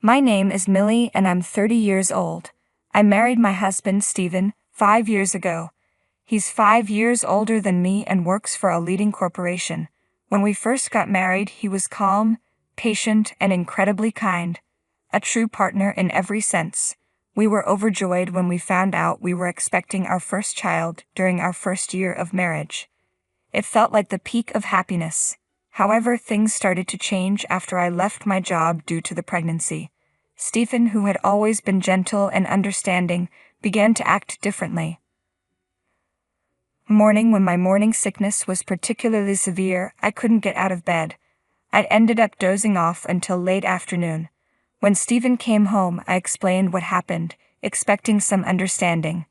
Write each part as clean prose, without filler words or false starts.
My name is Millie and I'm 30 years old. I married my husband, Stephen, 5 years ago. He's 5 years older than me and works for a leading corporation. When we first got married, he was calm, patient, and incredibly kind. A true partner in every sense. We were overjoyed when we found out we were expecting our first child during our first year of marriage. It felt like the peak of happiness. However, things started to change after I left my job due to the pregnancy. Stephen, who had always been gentle and understanding, began to act differently. Morning, when my morning sickness was particularly severe, I couldn't get out of bed. I ended up dozing off until late afternoon. When Stephen came home, I explained what happened, expecting some understanding.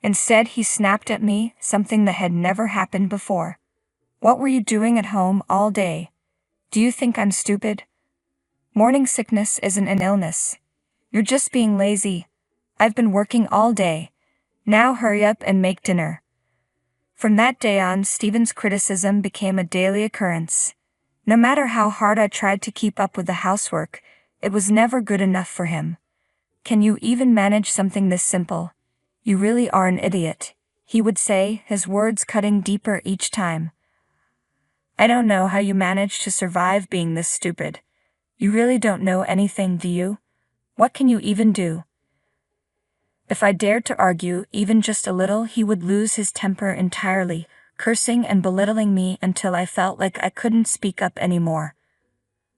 Instead, he snapped at me, something that had never happened before. "What were you doing at home all day? Do you think I'm stupid? Morning sickness isn't an illness. You're just being lazy. I've been working all day. Now hurry up and make dinner." From that day on, Stephen's criticism became a daily occurrence. No matter how hard I tried to keep up with the housework, it was never good enough for him. "Can you even manage something this simple? You really are an idiot," he would say, his words cutting deeper each time. "I don't know how you manage to survive being this stupid. You really don't know anything, do you? What can you even do?" If I dared to argue, even just a little, he would lose his temper entirely, cursing and belittling me until I felt like I couldn't speak up anymore.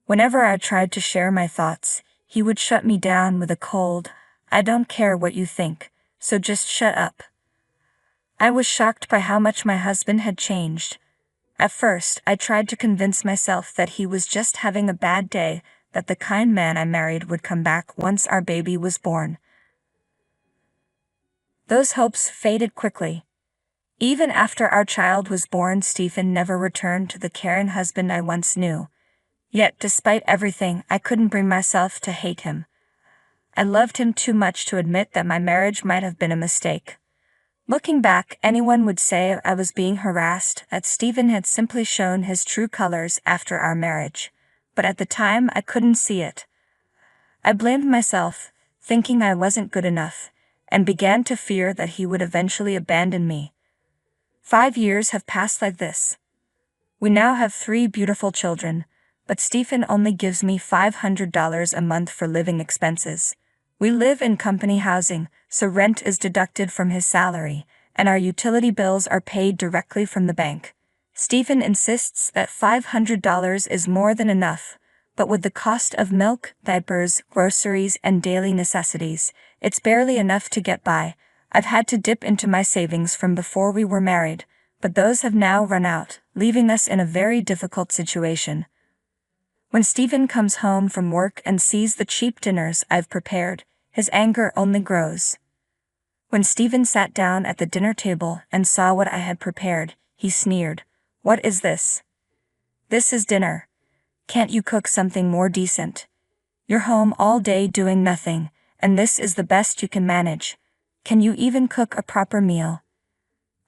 Whenever I tried to share my thoughts, he would shut me down with a cold, "I don't care what you think, so just shut up." I was shocked by how much my husband had changed. At first, I tried to convince myself that he was just having a bad day, that the kind man I married would come back once our baby was born. Those hopes faded quickly. Even after our child was born, Stephen never returned to the caring husband I once knew. Yet, despite everything, I couldn't bring myself to hate him. I loved him too much to admit that my marriage might have been a mistake. Looking back, anyone would say I was being harassed, that Stephen had simply shown his true colors after our marriage. But at the time, I couldn't see it. I blamed myself, thinking I wasn't good enough, and began to fear that he would eventually abandon me. 5 years have passed like this. We now have 3 beautiful children, but Stephen only gives me $500 a month for living expenses. We live in company housing, so rent is deducted from his salary, and our utility bills are paid directly from the bank. Stephen insists that $500 is more than enough, but with the cost of milk, diapers, groceries, and daily necessities, it's barely enough to get by. I've had to dip into my savings from before we were married, but those have now run out, leaving us in a very difficult situation. When Stephen comes home from work and sees the cheap dinners I've prepared, his anger only grows. When Stephen sat down at the dinner table and saw what I had prepared, he sneered, "What is this? This is dinner. Can't you cook something more decent? You're home all day doing nothing, and this is the best you can manage. Can you even cook a proper meal?"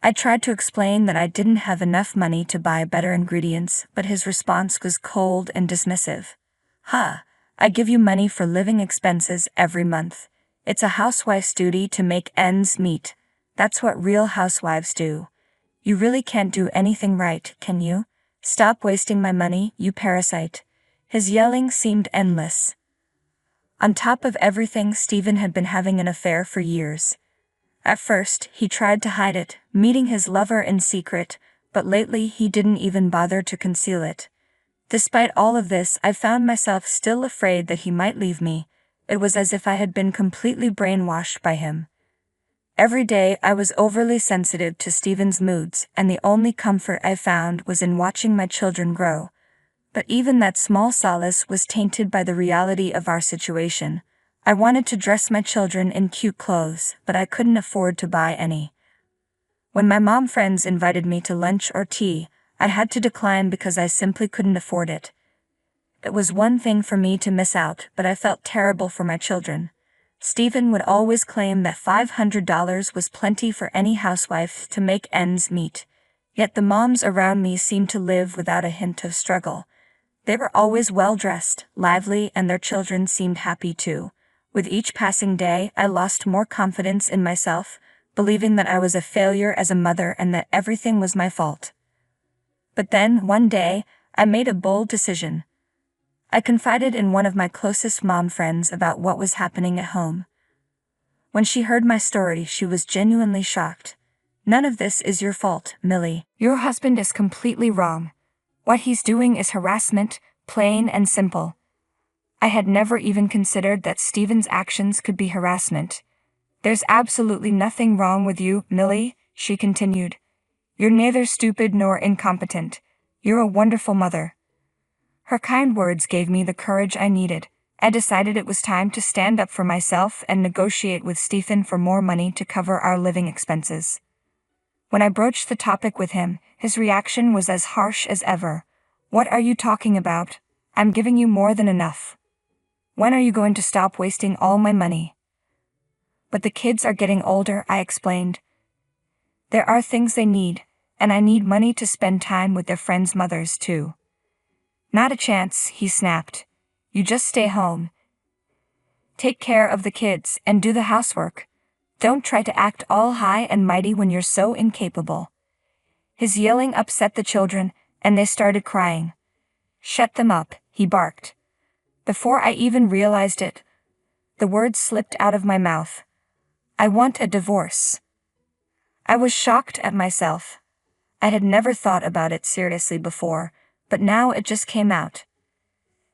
I tried to explain that I didn't have enough money to buy better ingredients, but his response was cold and dismissive. I give you money for living expenses every month. It's a housewife's duty to make ends meet. That's what real housewives do. You really can't do anything right, can you? Stop wasting my money, you parasite." His yelling seemed endless. On top of everything, Stephen had been having an affair for years. At first, he tried to hide it, meeting his lover in secret, but lately he didn't even bother to conceal it. Despite all of this, I found myself still afraid that he might leave me. It was as if I had been completely brainwashed by him. Every day I was overly sensitive to Stephen's moods, and the only comfort I found was in watching my children grow. But even that small solace was tainted by the reality of our situation. I wanted to dress my children in cute clothes, but I couldn't afford to buy any. When my mom friends invited me to lunch or tea, I had to decline because I simply couldn't afford it. It was one thing for me to miss out, but I felt terrible for my children. Stephen would always claim that $500 was plenty for any housewife to make ends meet. Yet the moms around me seemed to live without a hint of struggle. They were always well-dressed, lively, and their children seemed happy too. With each passing day, I lost more confidence in myself, believing that I was a failure as a mother and that everything was my fault. But then, one day, I made a bold decision. I confided in one of my closest mom friends about what was happening at home. When she heard my story, she was genuinely shocked. "None of this is your fault, Millie. Your husband is completely wrong. What he's doing is harassment, plain and simple." I had never even considered that Stephen's actions could be harassment. "There's absolutely nothing wrong with you, Millie," she continued. "You're neither stupid nor incompetent. You're a wonderful mother." Her kind words gave me the courage I needed. I decided it was time to stand up for myself and negotiate with Stephen for more money to cover our living expenses. When I broached the topic with him, his reaction was as harsh as ever. "What are you talking about? I'm giving you more than enough. When are you going to stop wasting all my money?" "But the kids are getting older," I explained. "There are things they need, and I need money to spend time with their friends' mothers too." "Not a chance," he snapped. "You just stay home. Take care of the kids and do the housework. Don't try to act all high and mighty when you're so incapable." His yelling upset the children, and they started crying. "Shut them up," he barked. Before I even realized it, the words slipped out of my mouth. "I want a divorce." I was shocked at myself. I had never thought about it seriously before, but now it just came out.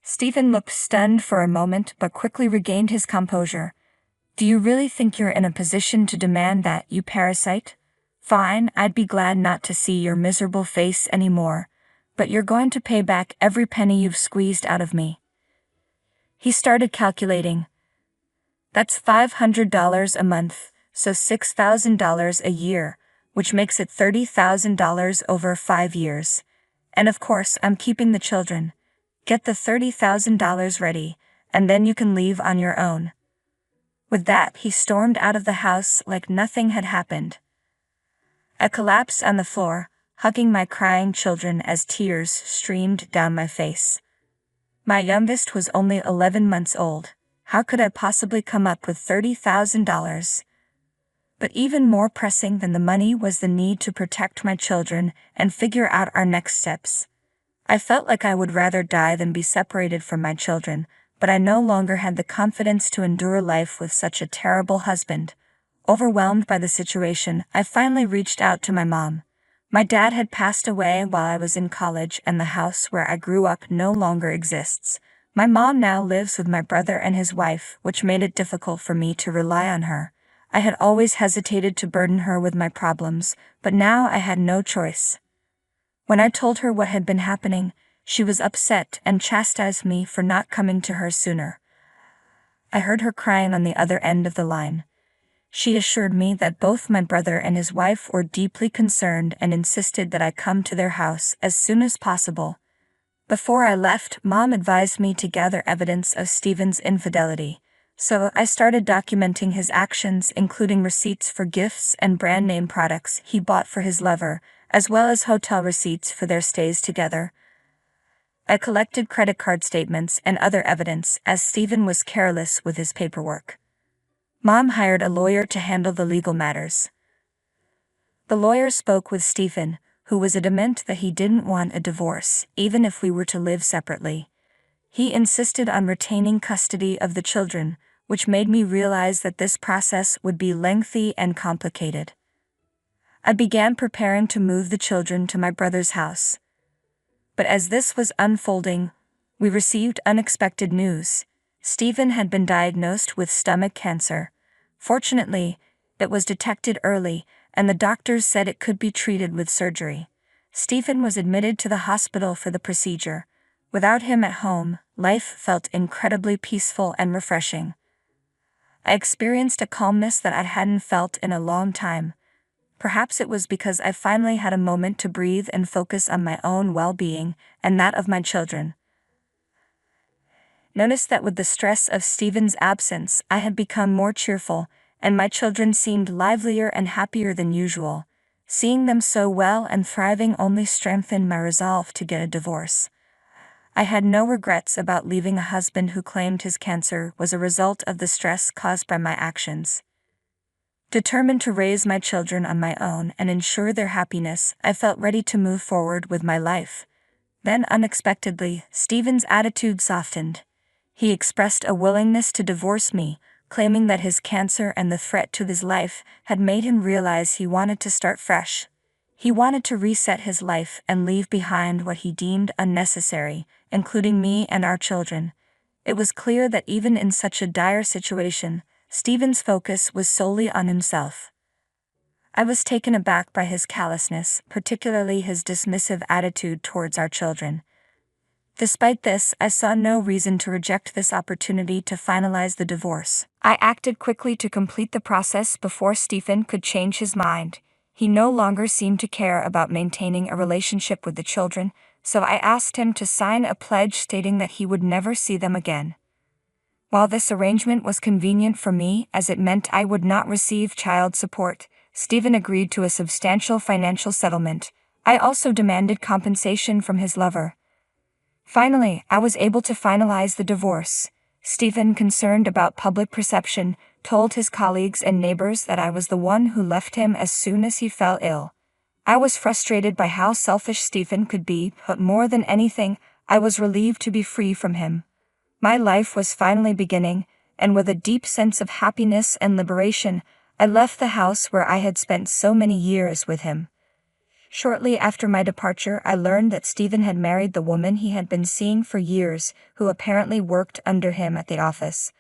Stephen looked stunned for a moment but quickly regained his composure. "Do you really think you're in a position to demand that, you parasite? Fine, I'd be glad not to see your miserable face anymore, but you're going to pay back every penny you've squeezed out of me." He started calculating. "That's $500 a month, so $6,000 a year, which makes it $30,000 over 5 years. And of course, I'm keeping the children. Get the $30,000 ready, and then you can leave on your own." With that, he stormed out of the house like nothing had happened. I collapsed on the floor, hugging my crying children as tears streamed down my face. My youngest was only 11 months old. How could I possibly come up with $30,000? But even more pressing than the money was the need to protect my children and figure out our next steps. I felt like I would rather die than be separated from my children, but I no longer had the confidence to endure life with such a terrible husband. Overwhelmed by the situation, I finally reached out to my mom. My dad had passed away while I was in college, and the house where I grew up no longer exists. My mom now lives with my brother and his wife, which made it difficult for me to rely on her. I had always hesitated to burden her with my problems, but now I had no choice. When I told her what had been happening, she was upset and chastised me for not coming to her sooner. I heard her crying on the other end of the line. She assured me that both my brother and his wife were deeply concerned and insisted that I come to their house as soon as possible. Before I left, Mom advised me to gather evidence of Stephen's infidelity. So I started documenting his actions, including receipts for gifts and brand name products he bought for his lover, as well as hotel receipts for their stays together. I collected credit card statements and other evidence as Stephen was careless with his paperwork. Mom hired a lawyer to handle the legal matters. The lawyer spoke with Stephen, who was adamant that he didn't want a divorce, even if we were to live separately. He insisted on retaining custody of the children, which made me realize that this process would be lengthy and complicated. I began preparing to move the children to my brother's house. But as this was unfolding, we received unexpected news. Stephen had been diagnosed with stomach cancer. Fortunately, it was detected early, and the doctors said it could be treated with surgery. Stephen was admitted to the hospital for the procedure. Without him at home, life felt incredibly peaceful and refreshing. I experienced a calmness that I hadn't felt in a long time. Perhaps it was because I finally had a moment to breathe and focus on my own well-being and that of my children. Notice that with the stress of Stephen's absence, I had become more cheerful, and my children seemed livelier and happier than usual. Seeing them so well and thriving only strengthened my resolve to get a divorce. I had no regrets about leaving a husband who claimed his cancer was a result of the stress caused by my actions. Determined to raise my children on my own and ensure their happiness, I felt ready to move forward with my life. Then unexpectedly, Stephen's attitude softened. He expressed a willingness to divorce me, claiming that his cancer and the threat to his life had made him realize he wanted to start fresh. He wanted to reset his life and leave behind what he deemed unnecessary, including me and our children. It was clear that even in such a dire situation, Stephen's focus was solely on himself. I was taken aback by his callousness, particularly his dismissive attitude towards our children. Despite this, I saw no reason to reject this opportunity to finalize the divorce. I acted quickly to complete the process before Stephen could change his mind. He no longer seemed to care about maintaining a relationship with the children, so I asked him to sign a pledge stating that he would never see them again. While this arrangement was convenient for me as it meant I would not receive child support, Stephen agreed to a substantial financial settlement. I also demanded compensation from his lover. Finally, I was able to finalize the divorce. Stephen, concerned about public perception, told his colleagues and neighbors that I was the one who left him as soon as he fell ill. I was frustrated by how selfish Stephen could be, but more than anything, I was relieved to be free from him. My life was finally beginning, and with a deep sense of happiness and liberation, I left the house where I had spent so many years with him. Shortly after my departure, I learned that Stephen had married the woman he had been seeing for years, who apparently worked under him at the office.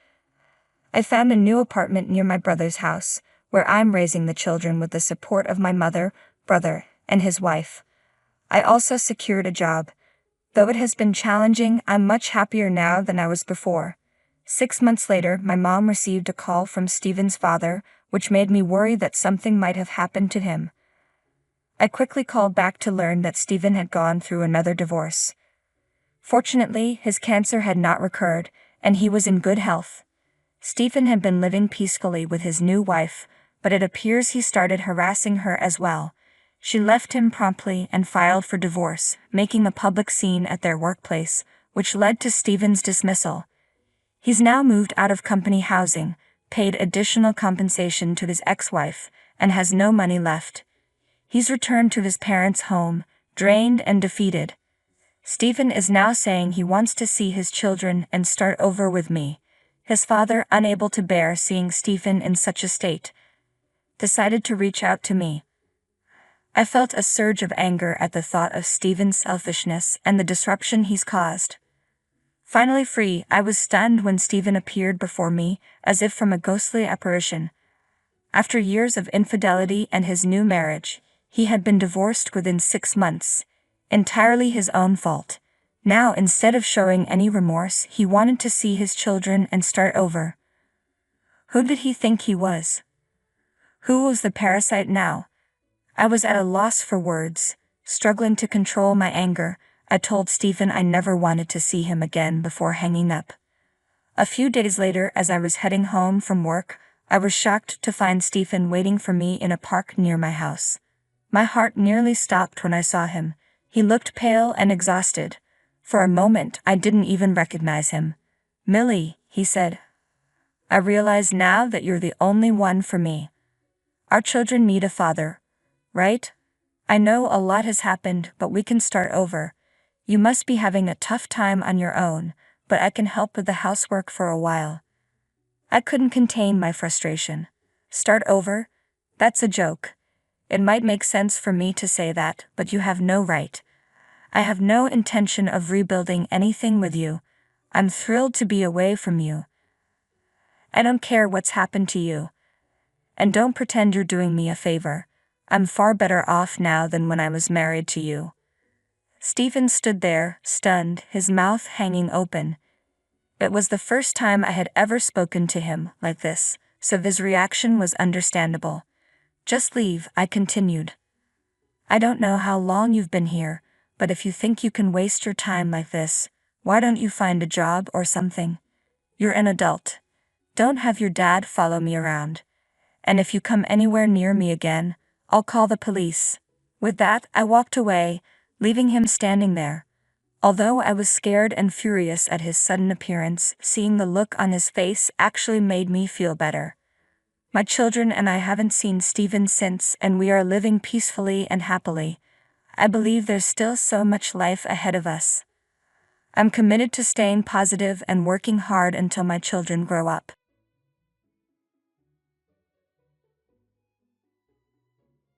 I found a new apartment near my brother's house, where I'm raising the children with the support of my mother, brother, and his wife. I also secured a job. Though it has been challenging, I'm much happier now than I was before. 6 months later, my mom received a call from Stephen's father, which made me worry that something might have happened to him. I quickly called back to learn that Stephen had gone through another divorce. Fortunately, his cancer had not recurred, and he was in good health. Stephen had been living peacefully with his new wife, but it appears he started harassing her as well. She left him promptly and filed for divorce, making a public scene at their workplace, which led to Stephen's dismissal. He's now moved out of company housing, paid additional compensation to his ex-wife, and has no money left. He's returned to his parents' home, drained and defeated. Stephen is now saying he wants to see his children and start over with me. His father, unable to bear seeing Stephen in such a state, decided to reach out to me. I felt a surge of anger at the thought of Stephen's selfishness and the disruption he's caused. Finally free, I was stunned when Stephen appeared before me, as if from a ghostly apparition. After years of infidelity and his new marriage, he had been divorced within 6 months, entirely his own fault. Now, instead of showing any remorse, he wanted to see his children and start over. Who did he think he was? Who was the parasite now? I was at a loss for words. Struggling to control my anger, I told Stephen I never wanted to see him again before hanging up. A few days later, as I was heading home from work, I was shocked to find Stephen waiting for me in a park near my house. My heart nearly stopped when I saw him. He looked pale and exhausted. For a moment, I didn't even recognize him. "Millie," he said, "I realize now that you're the only one for me. Our children need a father, right? I know a lot has happened, but we can start over. You must be having a tough time on your own, but I can help with the housework for a while." I couldn't contain my frustration. Start over? That's a joke. It might make sense for me to say that, but you have no right. I have no intention of rebuilding anything with you. I'm thrilled to be away from you. I don't care what's happened to you. And don't pretend you're doing me a favor. I'm far better off now than when I was married to you. Stephen stood there, stunned, his mouth hanging open. It was the first time I had ever spoken to him like this, so his reaction was understandable. "Just leave," I continued. "I don't know how long you've been here, but if you think you can waste your time like this, why don't you find a job or something? You're an adult. Don't have your dad follow me around. And if you come anywhere near me again, I'll call the police." With that, I walked away, leaving him standing there. Although I was scared and furious at his sudden appearance, seeing the look on his face actually made me feel better. My children and I haven't seen Stephen since, and we are living peacefully and happily. I believe there's still so much life ahead of us. I'm committed to staying positive and working hard until my children grow up.